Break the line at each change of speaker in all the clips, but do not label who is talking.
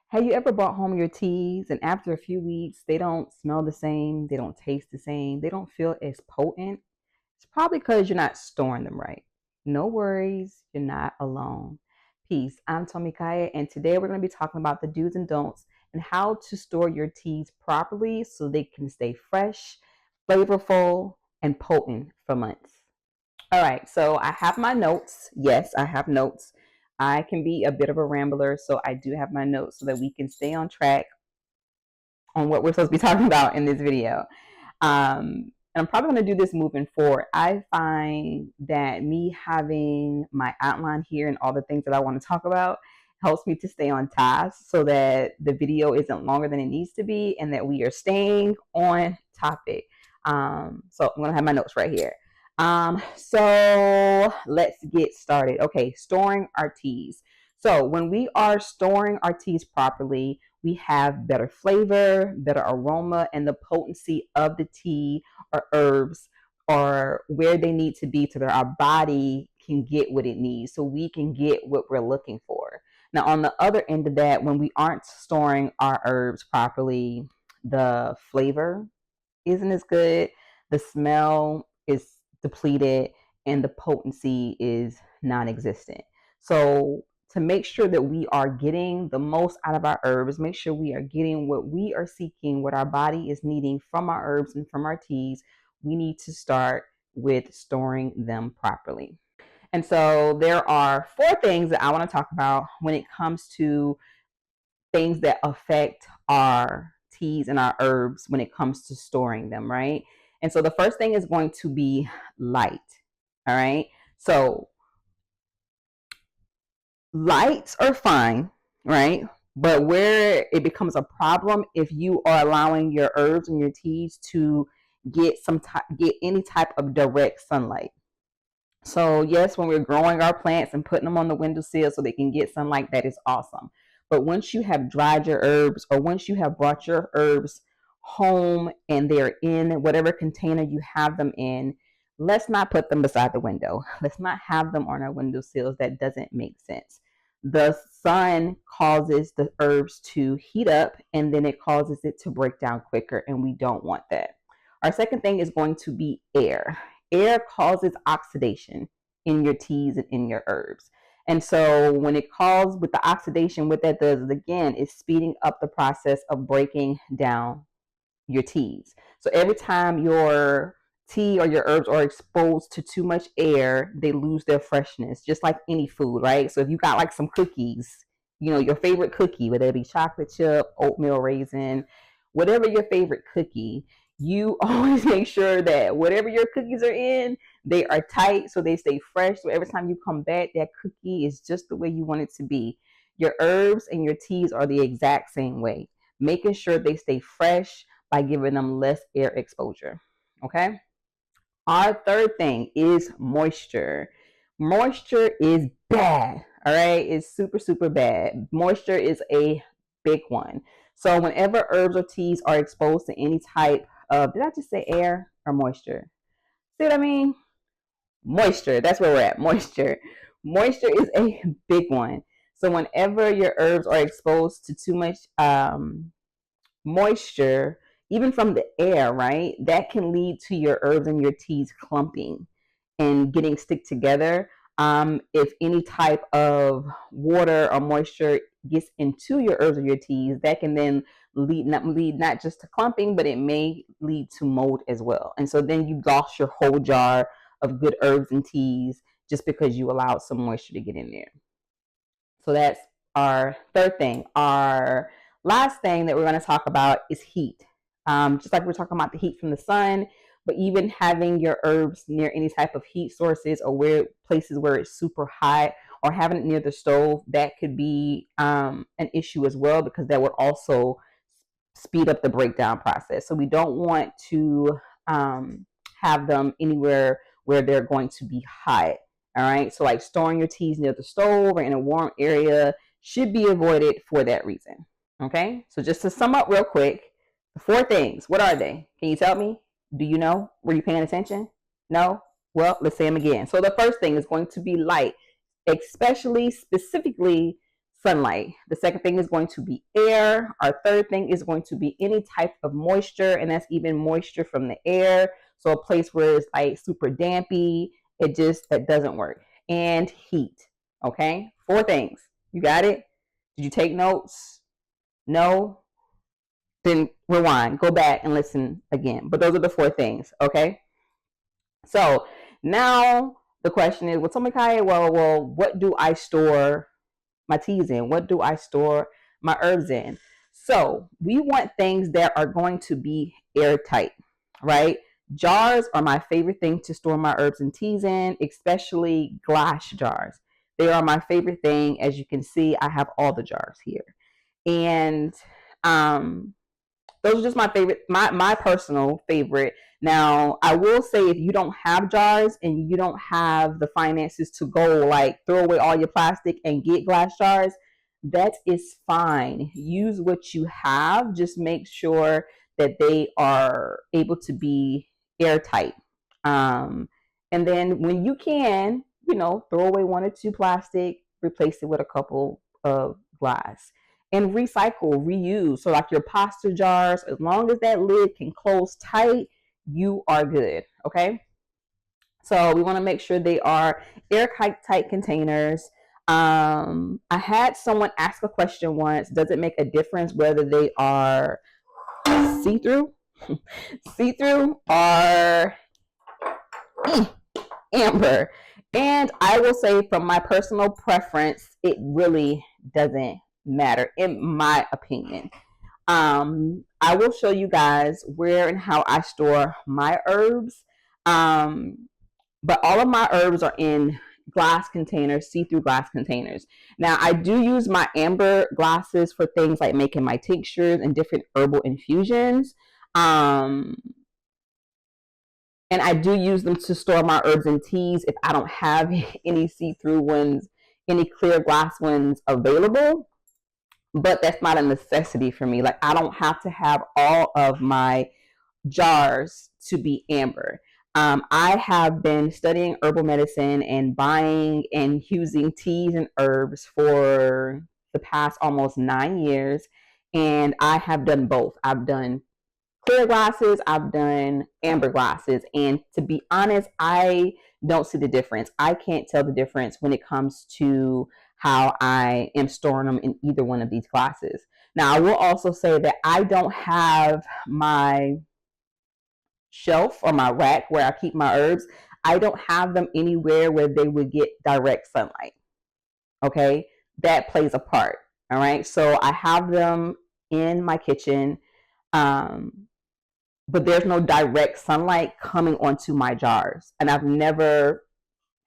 Have you ever brought home your teas and after a few weeks, they don't smell the same, they don't taste the same, they don't feel as potent? It's probably because you're not storing them right. No worries, you're not alone. Peace. I'm Tomekia, and today we're going to be talking about the do's and don'ts and how to store your teas properly so they can stay fresh, flavorful, and potent for months. All right, so I have my notes. Yes, I have notes. I can be a bit of a rambler, so I do have my notes so that we can stay on track on what we're supposed to be talking about in this video. And I'm probably going to do this moving forward. I find that me having my outline here and all the things that I want to talk about helps me to stay on task so that the video isn't longer than it needs to be and that we are staying on topic. So I'm going to have my notes right here. So let's get started. Okay, storing our teas. So when we are storing our teas properly, we have better flavor, better aroma, and the potency of the tea or herbs are where they need to be so that our body can get what it needs, so we can get what we're looking for. Now, on the other end of that, when we aren't storing our herbs properly, the flavor isn't as good, the smell is depleted, and the potency is non existent. So, to make sure that we are getting the most out of our herbs, make sure we are getting what we are seeking, what our body is needing from our herbs and from our teas, we need to start with storing them properly. And so, there are four things that I want to talk about when it comes to things that affect our teas and our herbs when it comes to storing them, right? And so the first thing is going to be light. All right. So lights are fine, right? But where it becomes a problem if you are allowing your herbs and your teas to get any type of direct sunlight. So yes, when we're growing our plants and putting them on the windowsill so they can get sunlight, that is awesome. But once you have dried your herbs or once you have brought your herbs home and they're in whatever container you have them in, let's not put them beside the window. Let's not have them on our windowsills. That doesn't make sense. The sun causes the herbs to heat up and then it causes it to break down quicker, and we don't want that. Our second thing is going to be air. Air causes oxidation in your teas and in your herbs. And so when it calls with the oxidation, what that does is again, is speeding up the process of breaking down your teas. So every time your tea or your herbs are exposed to too much air, they lose their freshness, just like any food, right? So if you got like some cookies, your favorite cookie, whether it be chocolate chip, oatmeal raisin, whatever your favorite cookie, you always make sure that whatever your cookies are in, they are tight so they stay fresh. So every time you come back, that cookie is just the way you want it to be. Your herbs and your teas are the exact same way, making sure they stay fresh by giving them less air exposure. Okay. Our third thing is moisture. Moisture is bad. All right. It's super, super bad. Moisture is a big one. So whenever herbs or teas are exposed to any type of, did I just say air or moisture? See what I mean? Moisture. That's where we're at. Moisture. Moisture is a big one. So whenever your herbs are exposed to too much moisture, even from the air, right? That can lead to your herbs and your teas clumping and getting stick together. If any type of water or moisture gets into your herbs or your teas, that can then lead not just to clumping, but it may lead to mold as well. And so then you lost your whole jar of good herbs and teas just because you allowed some moisture to get in there. So that's our third thing. Our last thing that we're going to talk about is heat. Just like we're talking about the heat from the sun, but even having your herbs near any type of heat sources or places where it's super hot, or having it near the stove, that could be an issue as well, because that would also speed up the breakdown process. So we don't want to have them anywhere where they're going to be hot. All right. So like storing your teas near the stove or in a warm area should be avoided for that reason. Okay. So just to sum up real quick, the four things, what are they? Can you tell me? Do you know? Were you paying attention? No? Well, let's say them again. So the first thing is going to be light, especially specifically sunlight. The second thing is going to be air. Our third thing is going to be any type of moisture, and that's even moisture from the air. So a place where it's like super dampy, that doesn't work. And heat. Okay, 4 things. You got it? Did you take notes? No? Then rewind, go back and listen again. But those are the 4 things. Okay. So now the question is, well, Tomekia, well, what do I store my teas in? What do I store my herbs in? So we want things that are going to be airtight, right? Jars are my favorite thing to store my herbs and teas in, especially glass jars. They are my favorite thing. As you can see, I have all the jars here. And those are just my favorite, my personal favorite. Now, I will say, if you don't have jars and you don't have the finances to go like throw away all your plastic and get glass jars, that is fine. Use what you have. Just make sure that they are able to be airtight. And then when you can, throw away 1 or 2 plastic, replace it with a couple of glass. And recycle, reuse. So like your pasta jars, as long as that lid can close tight, you are good. Okay. So we want to make sure they are airtight containers. I had someone ask a question once: does it make a difference whether they are see-through, see-through, or amber? And I will say, from my personal preference, it really doesn't matter, in my opinion. I will show you guys where and how I store my herbs. But all of my herbs are in glass containers, see-through glass containers. Now, I do use my amber glasses for things like making my tinctures and different herbal infusions. And I do use them to store my herbs and teas if I don't have any see-through ones, any clear glass ones available. But that's not a necessity for me. Like, I don't have to have all of my jars to be amber. I have been studying herbal medicine and buying and using teas and herbs for the past almost 9 years. And I have done both. I've done clear glasses, I've done amber glasses. And to be honest, I don't see the difference. I can't tell the difference when it comes to how I am storing them in either one of these glasses. Now, I will also say that I don't have my shelf or my rack where I keep my herbs. I don't have them anywhere where they would get direct sunlight. Okay, that plays a part. All right, so I have them in my kitchen, but there's no direct sunlight coming onto my jars, and I've never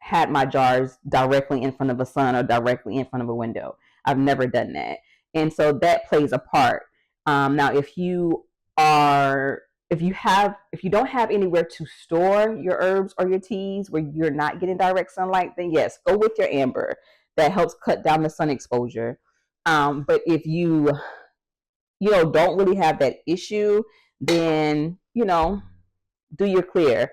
had my jars directly in front of a sun or directly in front of a window. I've never done that, and so that plays a part. Now, if you don't have anywhere to store your herbs or your teas where you're not getting direct sunlight, then yes, go with your amber. That helps cut down the sun exposure. But if you don't really have that issue, then do your clear.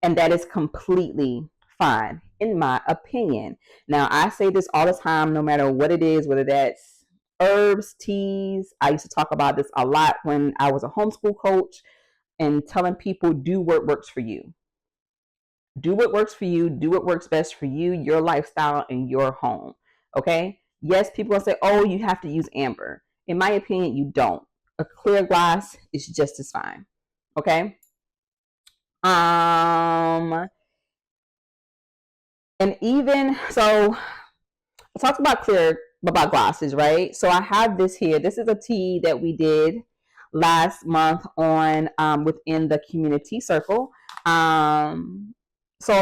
And that is completely fine, in my opinion. Now, I say this all the time, no matter what it is, whether that's herbs, teas. I used to talk about this a lot when I was a homeschool coach, and telling people, do what works for you. Do what works for you. Do what works best for you, your lifestyle, and your home. Okay? Yes, people will say, oh, you have to use amber. In my opinion, you don't. A clear glass is just as fine. Okay? And even so, I talked about glasses, right? So I have this here. This is a tea that we did last month on within the community circle. So a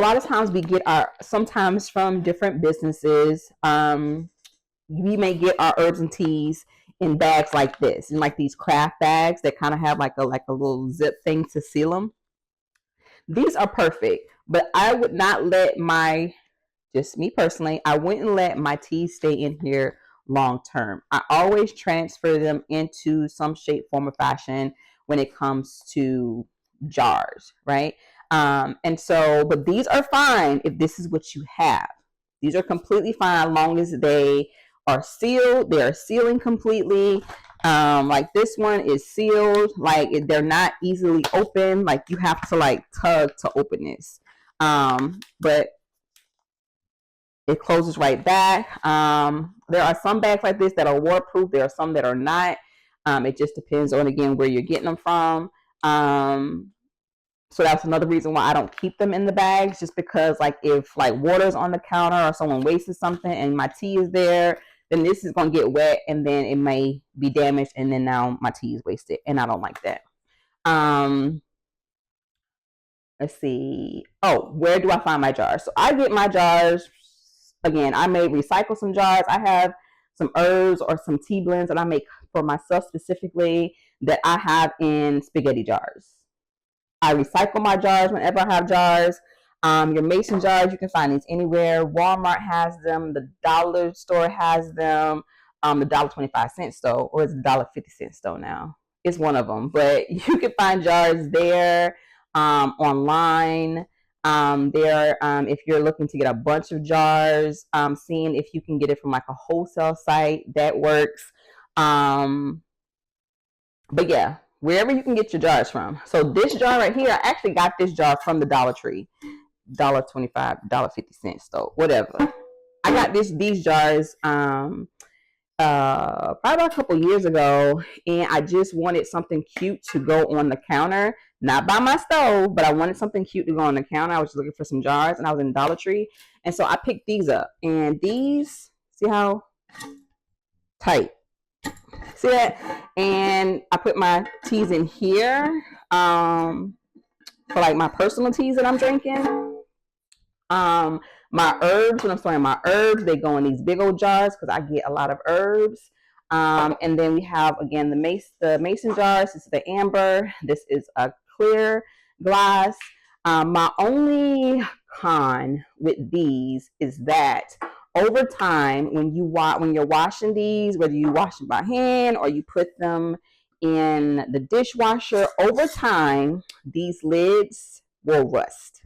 lot of times we get sometimes from different businesses, we may get our herbs and teas in bags like this, in like these craft bags that kind of have like a little zip thing to seal them. These are perfect, but I would not let just me personally, I wouldn't let my teas stay in here long term. I always transfer them into some shape, form, or fashion when it comes to jars, right? And so, but these are fine if this is what you have. These are completely fine as long as they are sealed. They are sealing completely. Like this one is sealed. Like they're not easily open. Like you have to like tug to open this. But it closes right back. There are some bags like this that are waterproof. There are some that are not. It just depends on, again, where you're getting them from. So that's another reason why I don't keep them in the bags, just because like if like water's on the counter or someone wasted something and my tea is there, then this is going to get wet and then it may be damaged and then now my tea is wasted and I don't like that. Let's see. Oh, where do I find my jars? So I get my jars, again, I may recycle some jars. I have some herbs or some tea blends that I make for myself specifically that I have in spaghetti jars. I recycle my jars whenever I have jars. Your mason jars, you can find these anywhere. Walmart has them. The dollar store has them. The $1.25 store, or is it $1.50 store now? It's one of them. But you can find jars there, online. If you're looking to get a bunch of jars, seeing if you can get it from like a wholesale site, that works. But yeah, wherever you can get your jars from. So this jar right here, I actually got this jar from the Dollar Tree, $1.25, $1.50 store, whatever. I got these jars probably about a couple years ago, and I just wanted something cute to go on the counter, not by my stove, but I wanted something cute to go on the counter. I was looking for some jars, and I was in Dollar Tree, and so I picked these up. And these, see how tight? See that? And I put my teas in here for like my personal teas that I'm drinking. My herbs, when I'm storing my herbs, they go in these big old jars because I get a lot of herbs. And then we have, again, the mason jars. This is the amber. This is a clear glass. My only con with these is that over time, when you're washing these, whether you wash them by hand or you put them in the dishwasher, over time, these lids will rust.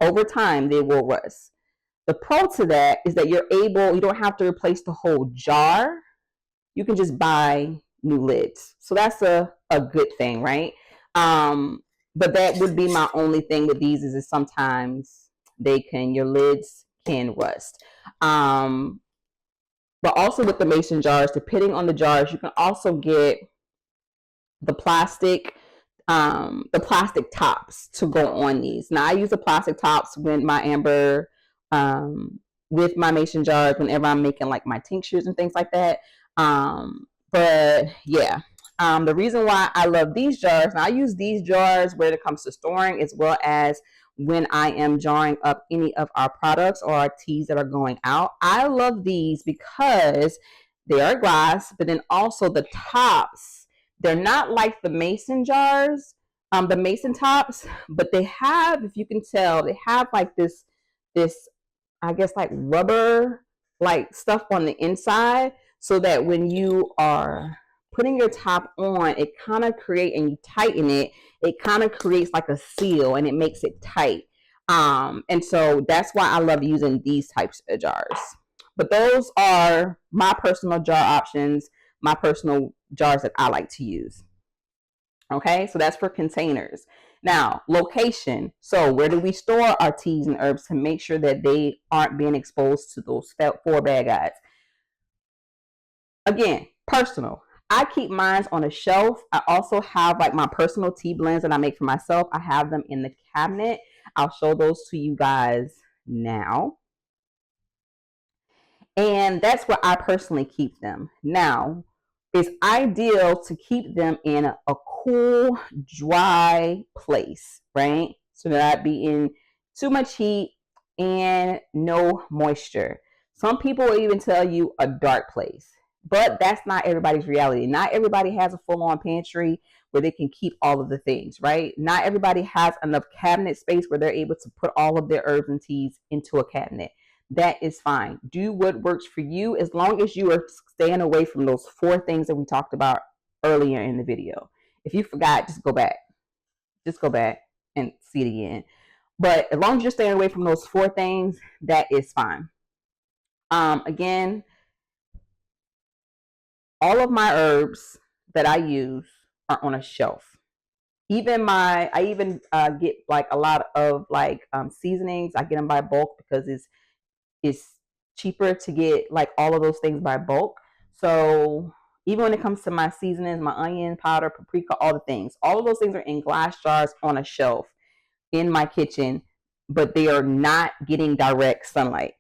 Over time, they will rust. The pro to that is that you don't have to replace the whole jar. You can just buy new lids. So that's a good thing, right? But that would be my only thing with these is that sometimes your lids can rust. But also with the mason jars, depending on the jars, you can also get the plastic tops to go on these. Now I use the plastic tops with my amber, with my mason jars whenever I'm making like my tinctures and things like that. But yeah, the reason why I love these jars, and I use these jars when it comes to storing as well as when I am jarring up any of our products or our teas that are going out. I love these because they are glass, but then also the tops, they're not like the mason jars, the mason tops, but they have, if you can tell, they have like this, I guess like rubber like stuff on the inside, so that when you are putting your top on, it kind of and you tighten it, it kind of creates like a seal and it makes it tight. And so that's why I love using these types of jars. But those are my personal jar options, my personal jars that I like to use. Okay, so that's for containers. Now, location. So where do we store our teas and herbs to make sure that they aren't being exposed to those 4 bad guys? Again, personal. I keep mine on a shelf. I also have like my personal tea blends that I make for myself. I have them in the cabinet. I'll show those to you guys now. And that's where I personally keep them. Now, it's ideal to keep them in a cool, dry place, right? So not be in too much heat and no moisture. Some people will even tell you a dark place, but that's not everybody's reality. Not everybody has a full-on pantry where they can keep all of the things, right? Not everybody has enough cabinet space where they're able to put all of their herbs and teas into a cabinet. That is fine. Do what works for you, as long as you are staying away from those 4 things that we talked about earlier in the video. If you forgot, just go back. Just go back and see it again. But as long as you're staying away from those 4 things, that is fine. Again, all of my herbs that I use are on a shelf. I even get like a lot of like seasonings. I get them by bulk because it's cheaper to get like all of those things by bulk. So even when it comes to my seasonings, my onion powder, paprika, all the things, all of those things are in glass jars on a shelf in my kitchen, but they are not getting direct sunlight.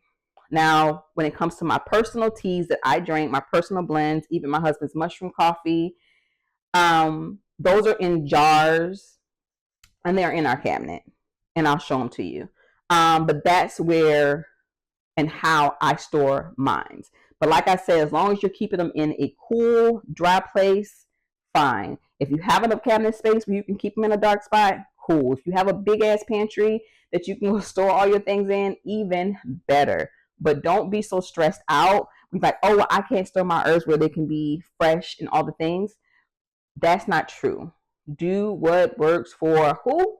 Now, when it comes to my personal teas that I drink, my personal blends, even my husband's mushroom coffee, those are in jars and they're in our cabinet, and I'll show them to you. But that's where and how I store mine. But like I said, as long as you're keeping them in a cool, dry place, fine. If you have enough cabinet space where you can keep them in a dark spot, cool. If you have a big ass pantry that you can store all your things in, even better. But don't be so stressed out. We're like, oh, well, I can't store my herbs where they can be fresh and all the things. That's not true. Do what works for who?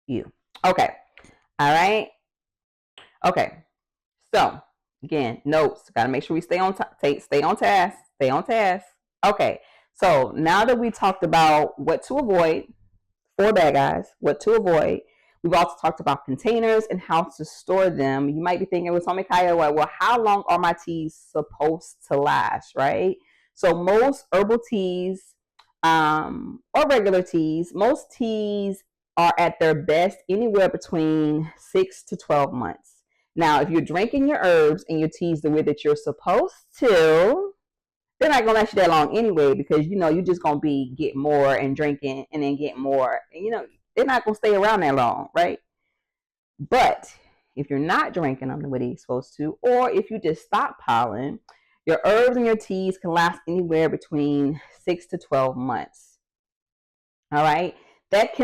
You. Okay. All right. Okay. So again, notes. Got to make sure we stay on stay on task. Stay on task. Okay. So now that we talked about what to avoid, 4 bad guys, what to avoid. We've also talked about containers and how to store them. You might be thinking, well, Tomekia, well, how long are my teas supposed to last, right? So most herbal teas or regular teas, most teas are at their best anywhere between 6 to 12 months. Now, if you're drinking your herbs and your teas the way that you're supposed to, they're not gonna last you that long anyway, because you're just gonna be getting more and drinking and then get more, and they're not gonna stay around that long, right? But if you're not drinking them the way you're supposed to, or if you just stockpiling, your herbs and your teas can last anywhere between 6 to 12 months. All right, that's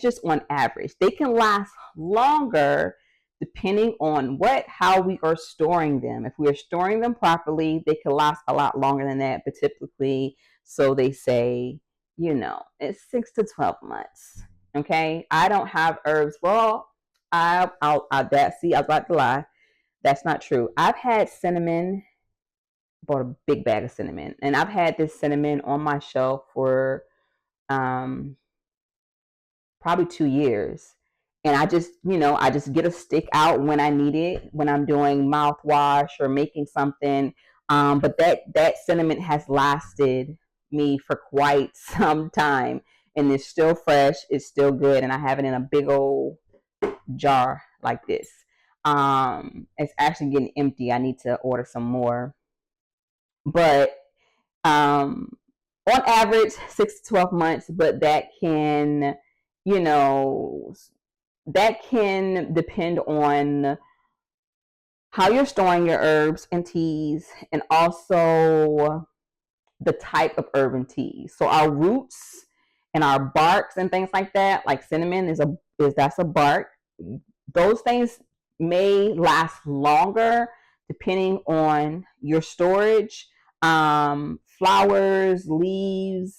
just on average. They can last longer depending on how we are storing them. If we are storing them properly, they can last a lot longer than that, but typically, so they say, it's 6 to 12 months. Okay, I don't have herbs. Well, I was about to lie. That's not true. I've had cinnamon. Bought a big bag of cinnamon, and I've had this cinnamon on my shelf for um probably 2 years. And I just get a stick out when I need it, when I'm doing mouthwash or making something. But that cinnamon has lasted me for quite some time, and it's still fresh, it's still good, and I have it in a big old jar like this. It's actually getting empty. I need to order some more. But on average, 6 to 12 months, but you know, that can depend on how you're storing your herbs and teas, and also the type of herb and teas. So our roots and our barks and things like that, like cinnamon that's a bark. Those things may last longer depending on your storage. Flowers, leaves,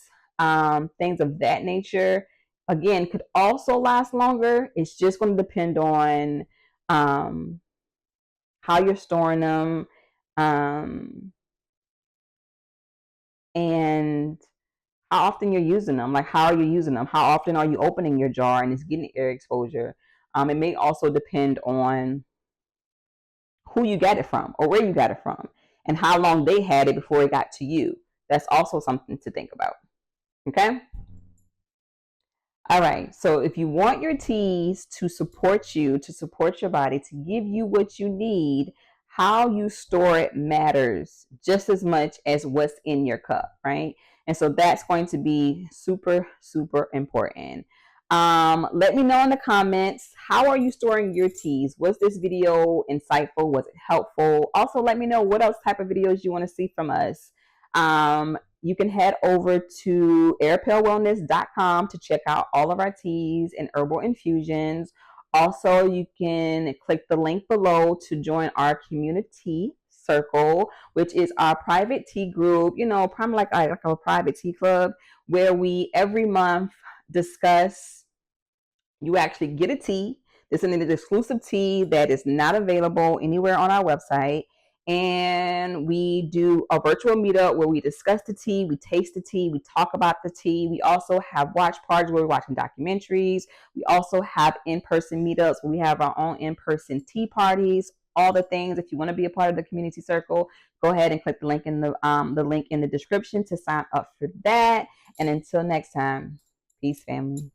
things of that nature, again, could also last longer. It's just going to depend on how you're storing them, and how often you're using them. Like, how are you using them? How often are you opening your jar and it's getting air exposure? It may also depend on who you got it from or where you got it from and how long they had it before it got to you. That's also something to think about. Okay? All right. So if you want your teas to support you, to support your body, to give you what you need, how you store it matters just as much as what's in your cup, right? And so that's going to be super, super important. Let me know in the comments, how are you storing your teas? Was this video insightful? Was it helpful? Also, let me know what else type of videos you want to see from us. You can head over to airpalewellness.com to check out all of our teas and herbal infusions. Also, you can click the link below to join our community circle, which is our private tea group, probably like a private tea club, where we every month discuss. You actually get a tea. This is an exclusive tea that is not available anywhere on our website. And we do a virtual meetup where we discuss the tea, we taste the tea, we talk about the tea. We also have watch parties where we're watching documentaries. We also have in-person meetups where we have our own in-person tea parties. All the things. If you want to be a part of the community circle, go ahead and click the link in the link in the description to sign up for that. And until next time, peace, family.